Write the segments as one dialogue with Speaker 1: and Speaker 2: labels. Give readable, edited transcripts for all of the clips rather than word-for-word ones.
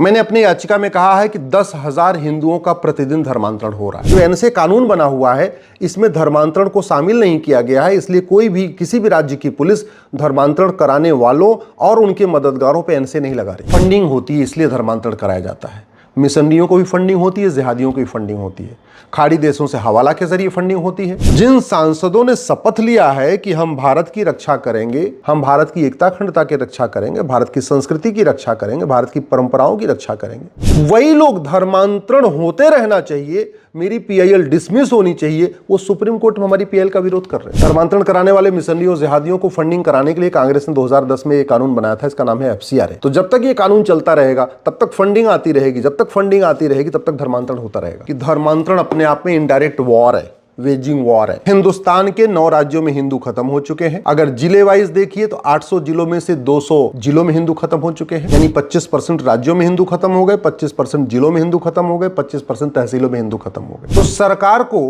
Speaker 1: मैंने अपनी याचिका में कहा है कि 10,000 हिंदुओं का प्रतिदिन धर्मांतरण हो रहा है। जो एनएसए कानून बना हुआ है इसमें धर्मांतरण को शामिल नहीं किया गया है, इसलिए कोई भी किसी भी राज्य की पुलिस धर्मांतरण कराने वालों और उनके मददगारों पर एनएसए नहीं लगा रही। फंडिंग होती है इसलिए धर्मांतरण कराया जाता है। मिशनरियों को भी फंडिंग होती है, जिहादियों को भी फंडिंग होती है, खाड़ी देशों से हवाला के जरिए फंडिंग होती है। जिन सांसदों ने शपथ लिया है कि हम भारत की रक्षा करेंगे, हम भारत की एकता अखंडता की रक्षा करेंगे, भारत की संस्कृति की रक्षा करेंगे, भारत की परंपराओं की रक्षा करेंगे, वही लोग धर्मांतरण होते रहना चाहिए, मेरी पीआईएल डिसमिस होनी चाहिए, वो सुप्रीम कोर्ट में हमारी पीआईएल का विरोध कर रहे हैं। धर्मांतरण कराने वाले मिशनरियों जिहादियों को फंडिंग कराने के लिए कांग्रेस ने 2010 में एक कानून बनाया था, इसका नाम है एफसीआरए। तो जब तक ये कानून चलता रहेगा तब तक फंडिंग आती रहेगी, जब तक फंडिंग आती रहेगी तब तक धर्मांतरण होता रहेगा। कि धर्मांतरण अपने आप में इनडायरेक्ट वॉर है, वेजिंग वॉर है। हिंदुस्तान के 9 राज्यों में हिंदू खत्म हो चुके हैं। अगर जिले वाइज देखिए तो 800 जिलों में से 200 जिलों में हिंदू खत्म हो चुके हैं, यानी 25% राज्यों में हिंदू खत्म हो गए, 25% जिलों में हिंदू खत्म हो गए, 25% तहसीलों में हिंदू खत्म हो गए। तो सरकार को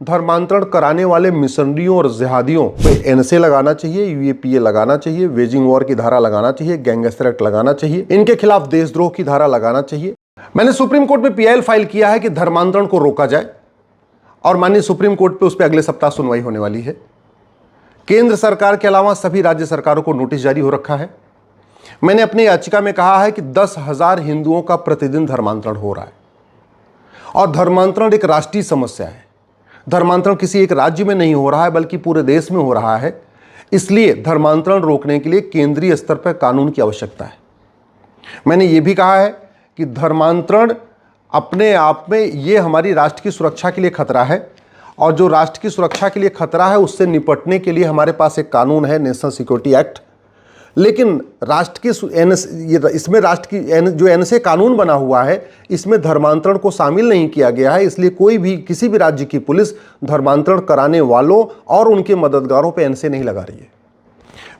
Speaker 1: धर्मांतरण कराने वाले मिशनरियों और जिहादियों पे एनएसए लगाना चाहिए, यूएपीए लगाना चाहिए, वेजिंग वॉर की धारा लगाना चाहिए, गैंगस्टर एक्ट लगाना चाहिए, इनके खिलाफ देशद्रोह की धारा लगाना चाहिए। मैंने सुप्रीम कोर्ट में पीआईएल फाइल किया है कि धर्मांतरण को रोका जाए और माननीय सुप्रीम कोर्ट पे उस पर अगले सप्ताह सुनवाई होने वाली है। केंद्र सरकार के अलावा सभी राज्य सरकारों को नोटिस जारी हो रखा है। मैंने अपनी याचिका में कहा है कि 10,000 हिंदुओं का प्रतिदिन धर्मांतरण हो रहा है और धर्मांतरण एक राष्ट्रीय समस्या है। धर्मांतरण किसी एक राज्य में नहीं हो रहा है बल्कि पूरे देश में हो रहा है, इसलिए धर्मांतरण रोकने के लिए केंद्रीय स्तर पर कानून की आवश्यकता है। मैंने ये भी कहा है कि धर्मांतरण अपने आप में ये हमारी राष्ट्र की सुरक्षा के लिए खतरा है और जो राष्ट्र की सुरक्षा के लिए खतरा है उससे निपटने के लिए हमारे पास एक कानून है, नेशनल सिक्योरिटी एक्ट। लेकिन राष्ट्र की इसमें राष्ट्र की जो एनएसए कानून बना हुआ है इसमें धर्मांतरण को शामिल नहीं किया गया है, इसलिए कोई भी किसी भी राज्य की पुलिस धर्मांतरण कराने वालों और उनके मददगारों पर एनएसए नहीं लगा रही है।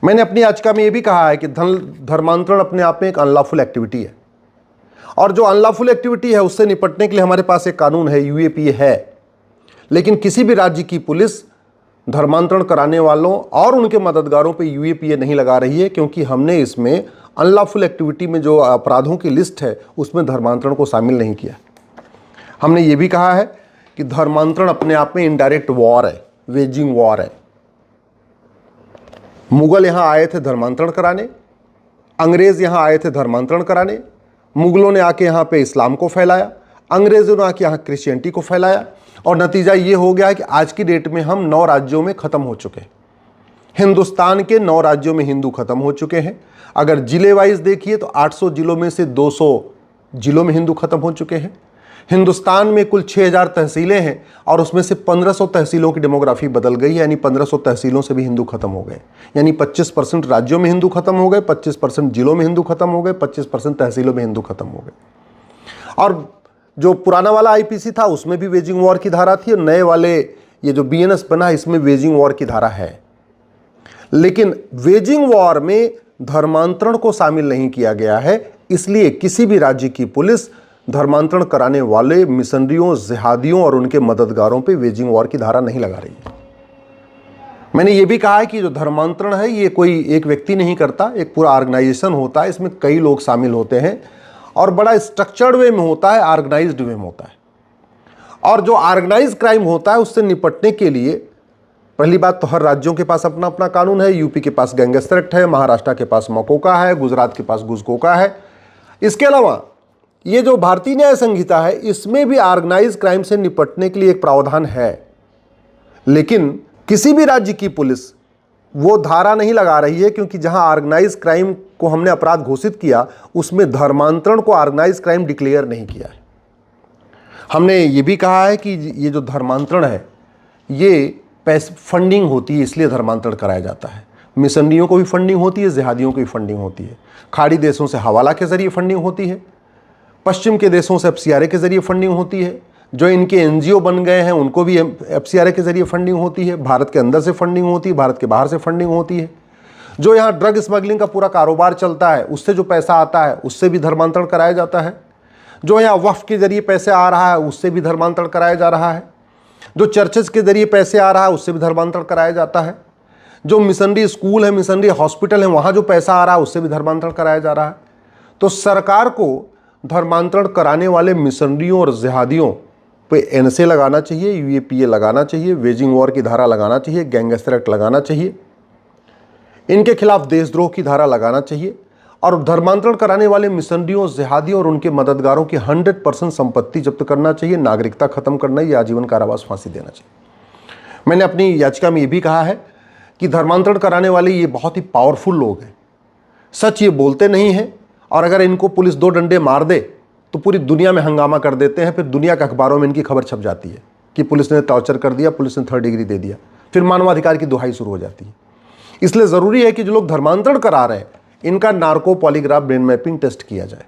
Speaker 1: मैंने अपनी याचिका में यह भी कहा है कि धर्मांतरण अपने आप में एक अनलॉफुल एक्टिविटी है और जो अनलॉफुल एक्टिविटी है उससे निपटने के लिए हमारे पास एक कानून है, यूएपीए है। लेकिन किसी भी राज्य की पुलिस धर्मांतरण कराने वालों और उनके मददगारों पे यूएपीए नहीं लगा रही है, क्योंकि हमने इसमें अनलॉफुल एक्टिविटी में जो अपराधों की लिस्ट है उसमें धर्मांतरण को शामिल नहीं किया। हमने ये भी कहा है कि धर्मांतरण अपने आप में इनडायरेक्ट वॉर है, वेजिंग वॉर है। मुगल यहां आए थे धर्मांतरण कराने, अंग्रेज यहां आए थे धर्मांतरण कराने, मुगलों ने आके यहाँ पे इस्लाम को फैलाया, अंग्रेजों ने आके यहाँ क्रिश्चियनिटी को फैलाया और नतीजा ये हो गया कि आज की डेट में हम 9 राज्यों में ख़त्म हो चुके हैं। हिंदुस्तान के 9 राज्यों में हिंदू खत्म हो चुके हैं। अगर जिले वाइज देखिए तो 800 जिलों में से 200 जिलों में हिंदू खत्म हो चुके हैं। हिंदुस्तान में कुल 6000 तहसीलें हैं और उसमें से 1500 तहसीलों की डेमोग्राफी बदल गई है, यानी 1500 तहसीलों से भी हिंदू खत्म हो गए। यानी 25% राज्यों में हिंदू खत्म हो गए, 25% जिलों में हिंदू खत्म हो गए, 25% तहसीलों में हिंदू खत्म हो गए। और जो पुराना वाला आईपीसी था उसमें भी वेजिंग वॉर की धारा थी और नए वाले ये जो बीएनएस बना इसमें वेजिंग वॉर की धारा है। लेकिन वेजिंग वॉर में धर्मांतरण को शामिल नहीं किया गया है, इसलिए किसी भी राज्य की पुलिस धर्मांतरण कराने वाले मिशनरियों, जिहादियों और उनके मददगारों पे वेजिंग वॉर की धारा नहीं लगा रही है। मैंने ये भी कहा है कि जो धर्मांतरण है ये कोई एक व्यक्ति नहीं करता, एक पूरा ऑर्गेनाइजेशन होता है, इसमें कई लोग शामिल होते हैं और बड़ा स्ट्रक्चर्ड वे में होता है, ऑर्गेनाइज्ड वे में होता है। और जो ऑर्गेनाइज क्राइम होता है उससे निपटने के लिए पहली बात तो हर राज्यों के पास अपना अपना कानून है। यूपी के पास गैंगस्टर एक्ट है, महाराष्ट्र के पास मकोका है, गुजरात के पास गुजकोका है। इसके अलावा ये जो भारतीय न्याय संहिता है इसमें भी ऑर्गेनाइज क्राइम से निपटने के लिए एक प्रावधान है, लेकिन किसी भी राज्य की पुलिस वो धारा नहीं लगा रही है, क्योंकि जहां ऑर्गेनाइज क्राइम को हमने अपराध घोषित किया उसमें धर्मांतरण को ऑर्गेनाइज क्राइम डिक्लेयर नहीं किया है। हमने ये भी कहा है कि ये जो धर्मांतरण है ये पैसे फंडिंग होती है, इसलिए धर्मांतरण कराया जाता है। मिशनरियों को भी फंडिंग होती है, जिहादियों को भी फंडिंग होती है, खाड़ी देशों से हवाला के जरिए फंडिंग होती है, पश्चिम के देशों से एफसीआरए के जरिए फंडिंग होती है, जो इनके एनजीओ बन गए हैं उनको भी एफसीआरए के जरिए फंडिंग होती है, भारत के अंदर से फंडिंग होती है, भारत के बाहर से फंडिंग होती है। जो यहाँ ड्रग स्मगलिंग का पूरा कारोबार चलता है उससे जो पैसा आता है उससे भी धर्मांतरण कराया जाता है। जो यहाँ वक्फ के जरिए पैसे आ रहा है उससे भी धर्मांतरण कराया जा रहा है। जो चर्चेस के जरिए पैसे आ रहा है उससे भी धर्मांतरण कराया जाता है। जो मिशनरी स्कूल है, मिशनरी हॉस्पिटल है, वहाँ जो पैसा आ रहा है उससे भी धर्मांतरण कराया जा रहा है। तो सरकार को धर्मांतरण कराने वाले मिशनरियों और जिहादियों पे एनएसए लगाना चाहिए, यूएपीए लगाना चाहिए, वेजिंग वॉर की धारा लगाना चाहिए, गैंगस्टर एक्ट लगाना चाहिए, इनके खिलाफ देशद्रोह की धारा लगाना चाहिए और धर्मांतरण कराने वाले मिशनरियों, जिहादियों और उनके मददगारों की 100% संपत्ति जब्त करना चाहिए, नागरिकता खत्म करना या आजीवन कारावास फांसी देना चाहिए। मैंने अपनी याचिका में यह भी कहा है कि धर्मांतरण कराने वाले ये बहुत ही पावरफुल लोग हैं, सच ये बोलते नहीं हैं और अगर इनको पुलिस 2 डंडे मार दे तो पूरी दुनिया में हंगामा कर देते हैं, फिर दुनिया के अखबारों में इनकी खबर छप जाती है कि पुलिस ने टॉर्चर कर दिया, पुलिस ने 3rd डिग्री दे दिया, फिर मानवाधिकार की दुहाई शुरू हो जाती है। इसलिए ज़रूरी है कि जो लोग धर्मांतरण करा रहे हैं इनका narco polygraph brain mapping test किया जाए।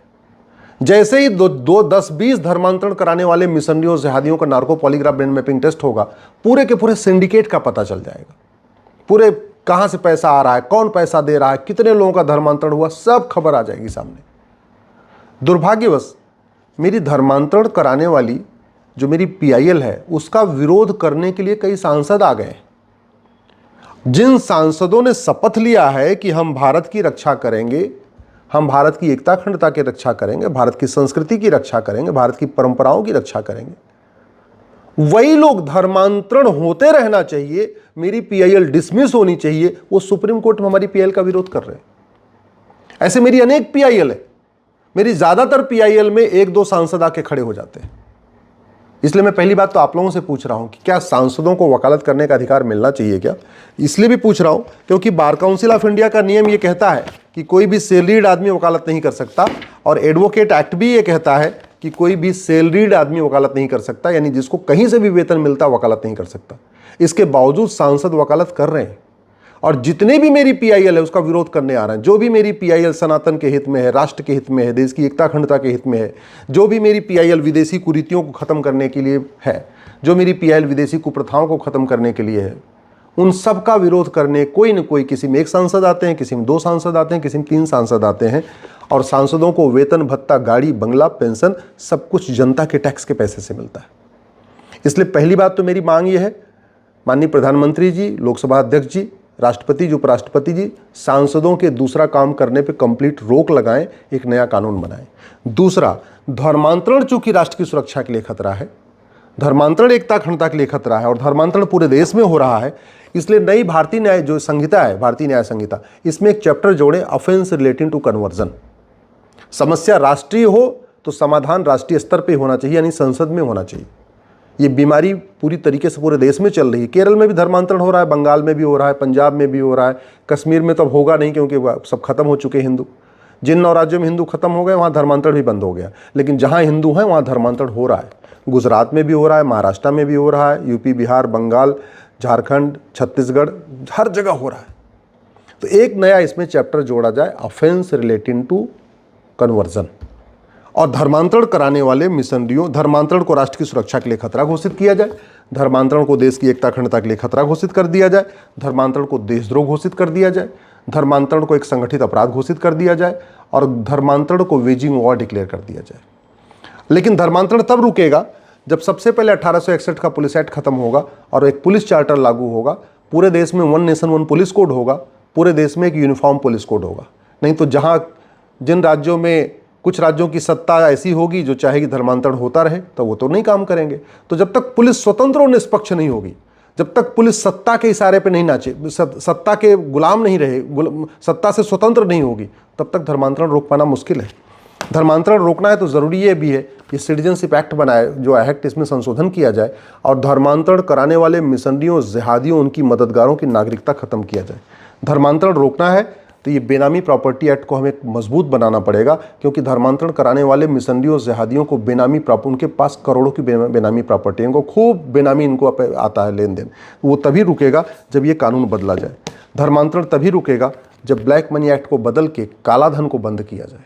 Speaker 1: जैसे ही 10-20 धर्मांतरण कराने वाले मिशनरियों जिहादियों का narco polygraph brain mapping test होगा, पूरे के पूरे सिंडिकेट का पता चल जाएगा, पूरे कहां से पैसा आ रहा है, कौन पैसा दे रहा है, कितने लोगों का धर्मांतरण हुआ, सब खबर आ जाएगी सामने। दुर्भाग्यवश मेरी धर्मांतरण कराने वाली जो मेरी पीआईएल है उसका विरोध करने के लिए कई सांसद आ गए। जिन सांसदों ने शपथ लिया है कि हम भारत की रक्षा करेंगे, हम भारत की एकता अखंडता की रक्षा करेंगे, भारत की संस्कृति की रक्षा करेंगे, भारत की परंपराओं की रक्षा करेंगे, वही लोग धर्मांतरण होते रहना चाहिए, मेरी पीआईएल डिसमिस होनी चाहिए, वो सुप्रीम कोर्ट में हमारी पीआईएल का विरोध कर रहे हैं। ऐसे मेरी अनेक पीआईएल है, मेरी ज्यादातर पीआईएल में 1-2 सांसद आके खड़े हो जाते हैं। इसलिए मैं पहली बात तो आप लोगों से पूछ रहा हूं कि क्या सांसदों को वकालत करने का अधिकार मिलना चाहिए क्या? इसलिए भी पूछ रहा हूं क्योंकि बार काउंसिल ऑफ इंडिया का नियम यह कहता है कि कोई भी सैलरीड आदमी वकालत नहीं कर सकता और एडवोकेट एक्ट भी ये कहता है कि कोई भी सैलरीड आदमी वकालत नहीं कर सकता, यानी जिसको कहीं से भी वेतन मिलता वकालत नहीं कर सकता। इसके बावजूद सांसद वकालत कर रहे हैं और जितने भी मेरी पीआईएल है उसका विरोध करने आ रहे हैं। जो भी मेरी पीआईएल सनातन के हित में है, राष्ट्र के हित में है, देश की एकता अखंडता के हित में है, जो भी मेरी पीआईएल विदेशी कुरीतियों को खत्म करने के लिए है, जो मेरी पीआईएल विदेशी कुप्रथाओं को खत्म करने के लिए है, उन सब का विरोध करने कोई न कोई, किसी में 1 सांसद आते हैं, किसी में 2 सांसद आते हैं, किसी में 3 सांसद आते हैं और सांसदों को वेतन, भत्ता, गाड़ी, बंगला, पेंशन सब कुछ जनता के टैक्स के पैसे से मिलता है। इसलिए पहली बात तो मेरी मांग ये है, माननीय प्रधानमंत्री जी, लोकसभा अध्यक्ष जी, राष्ट्रपति जी, उपराष्ट्रपति जी, सांसदों के दूसरा काम करने पे कंप्लीट रोक लगाएं, एक नया कानून बनाएं। दूसरा, धर्मांतरण चूंकि राष्ट्र की सुरक्षा के लिए खतरा है, धर्मांतरण एकता अखंडता के लिए खतरा है और धर्मांतरण पूरे देश में हो रहा है, इसलिए नई भारतीय न्याय जो संहिता है, भारतीय न्याय संहिता, इसमें एक चैप्टर जोड़े, ऑफेंस रिलेटिंग टू कन्वर्जन। समस्या राष्ट्रीय हो तो समाधान राष्ट्रीय स्तर पे होना चाहिए, यानी संसद में होना चाहिए। ये बीमारी पूरी तरीके से पूरे देश में चल रही है। केरल में भी धर्मांतरण हो रहा है, बंगाल में भी हो रहा है, पंजाब में भी हो रहा है, कश्मीर में तो अब होगा नहीं क्योंकि सब खत्म हो चुके हिंदू। जिन 9 राज्यों में हिंदू खत्म हो गए वहाँ धर्मांतरण भी बंद हो गया, लेकिन जहाँ हिंदू हैं वहाँ धर्मांतरण हो रहा है। गुजरात में भी हो रहा है, महाराष्ट्र में भी हो रहा है, यूपी, बिहार, बंगाल, झारखंड, छत्तीसगढ़, हर जगह हो रहा है। तो एक नया इसमें चैप्टर जोड़ा जाए, ऑफेंस रिलेटिंग टू कन्वर्जन, और धर्मांतरण कराने वाले मिशनरियों, धर्मांतरण को राष्ट्र की सुरक्षा के लिए खतरा घोषित किया जाए, धर्मांतरण को देश की एकता अखंडता के लिए खतरा घोषित कर दिया जाए, धर्मांतरण को देशद्रोह घोषित कर दिया जाए, धर्मांतरण को एक संगठित अपराध घोषित कर दिया जाए और धर्मांतरण को वेजिंग वॉर डिक्लेयर कर दिया जाए। लेकिन धर्मांतरण तब रुकेगा जब सबसे पहले 1861 का पुलिस एक्ट खत्म होगा और एक पुलिस चार्टर लागू होगा, पूरे देश में 1 नेशन 1 पुलिस कोड होगा, पूरे देश में एक यूनिफॉर्म पुलिस कोड होगा। नहीं तो जहां जिन राज्यों में कुछ राज्यों की सत्ता ऐसी होगी जो चाहेगी धर्मांतरण होता रहे, तो वो तो नहीं काम करेंगे। तो जब तक पुलिस स्वतंत्र और निष्पक्ष नहीं होगी, जब तक पुलिस सत्ता के इशारे पे नहीं नाचे, सत्ता के गुलाम नहीं रहे, सत्ता से स्वतंत्र नहीं होगी, तब तक धर्मांतरण रोक पाना मुश्किल है। धर्मांतरण रोकना है तो ज़रूरी ये भी है कि सिटीजनशिप एक्ट बनाए, जो एक्ट, इसमें संशोधन किया जाए और धर्मांतरण कराने वाले मिशनरियों, जिहादियों, उनकी मददगारों की नागरिकता खत्म किया जाए। धर्मांतरण रोकना है तो ये बेनामी प्रॉपर्टी एक्ट को हमें मजबूत बनाना पड़ेगा, क्योंकि धर्मांतरण कराने वाले मिशनरियों, जिहादियों को बेनामी प्रॉपर्टी, उनके पास करोड़ों की बेनामी प्रॉपर्टी, इनको खूब बेनामी इनको आता है लेन देन, वो तभी रुकेगा जब ये कानून बदला जाए। धर्मांतरण तभी रुकेगा जब ब्लैक मनी एक्ट को बदल के काला धन को बंद किया जाए।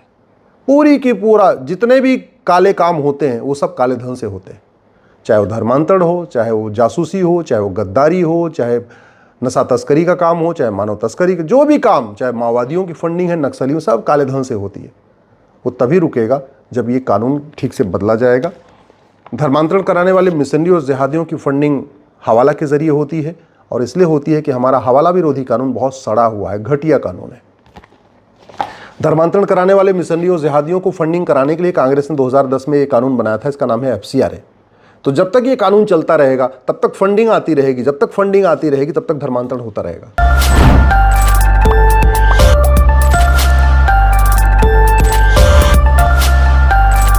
Speaker 1: पूरी की पूरा जितने भी काले काम होते हैं वो सब काले धन से होते हैं, चाहे वो धर्मांतरण हो, चाहे वो जासूसी हो, चाहे वो गद्दारी हो, चाहे नशा तस्करी का काम हो, चाहे मानव तस्करी का, जो भी काम, चाहे माओवादियों की फंडिंग है, नक्सलियों, सब काले धन से होती है। वो तभी रुकेगा जब ये कानून ठीक से बदला जाएगा। धर्मांतरण कराने वाले मिशनरी और जिहादियों की फंडिंग हवाला के जरिए होती है और इसलिए होती है कि हमारा हवाला विरोधी कानून बहुत सड़ा हुआ है, घटिया कानून है। धर्मांतरण कराने वाले मिशनरियों जिहादियों को फंडिंग कराने के लिए कांग्रेस ने 2010 में एक कानून बनाया था, इसका नाम है FCRA। तो जब तक ये कानून चलता रहेगा तब तक फंडिंग आती रहेगी, जब तक फंडिंग आती रहेगी तब तक धर्मांतरण होता रहेगा।